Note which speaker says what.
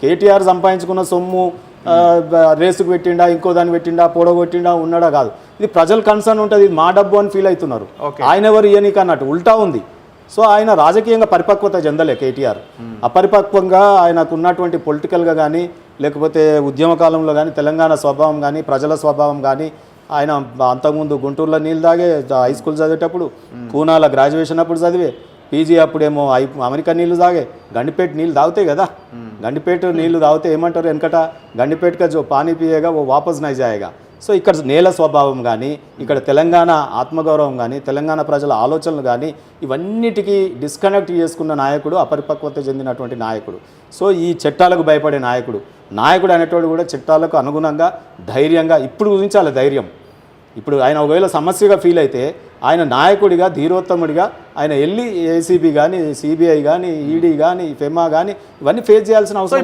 Speaker 1: కేటీఆర్ సంపాదించుకున్న సొమ్ము రేసుకు పెట్టిండా ఇంకో దాన్ని పెట్టిండా పొడగొట్టిండా ఉన్నాడా కాదు. ఇది ప్రజల కన్సర్న్ ఉంటుంది, ఇది మా డబ్బు అని ఫీల్ అవుతున్నారు. ఆయన ఎవరు ఇయనీకి అన్నట్టు ఉల్టా ఉంది. సో ఆయన రాజకీయంగా పరిపక్వత చెందలే కేటీఆర్. అపరిపక్వంగా ఆయనకు ఉన్నటువంటి పొలిటికల్గా కానీ లేకపోతే ఉద్యమ కాలంలో కానీ తెలంగాణ స్వభావం కానీ ప్రజల స్వభావం కానీ ఆయన అంతకుముందు గుంటూరులో నీళ్ళు తాగే హై స్కూల్ చదివేటప్పుడు, పూనాల గ్రాడ్యుయేషన్ అప్పుడు చదివే, పీజీ అప్పుడేమో అమెరికా నీళ్ళు తాగే, గండిపేట నీళ్ళు తాగుతాయి కదా. గండిపేట నీళ్లు తాగితే ఏమంటారు వెనకట, గండిపేటగా జో పానీ పియేగా ఓ వాపస్ నై జాయేగా. సో ఇక్కడ నేల స్వభావం కానీ ఇక్కడ తెలంగాణ ఆత్మగౌరవం కానీ తెలంగాణ ప్రజల ఆలోచనలు కానీ ఇవన్నిటికీ డిస్కనెక్ట్ చేసుకున్న నాయకుడు, అపరిపక్వత చెందినటువంటి నాయకుడు. సో ఈ చట్టాలకు భయపడే నాయకుడు అనేటోడు కూడా చట్టాలకు అనుగుణంగా ధైర్యంగా ఇప్పుడు గురించాలి ధైర్యం. ఇప్పుడు ఆయన ఒకవేళ సమస్యగా ఫీల్ అయితే ఆయన నాయకుడిగా ధీరోత్తముడిగా ఆయన వెళ్ళి ఏసీబీ కానీ సిబిఐ కానీ ఈడీ కానీ ఫెమా కానీ ఇవన్నీ ఫేస్ చేయాల్సిన అవసరం.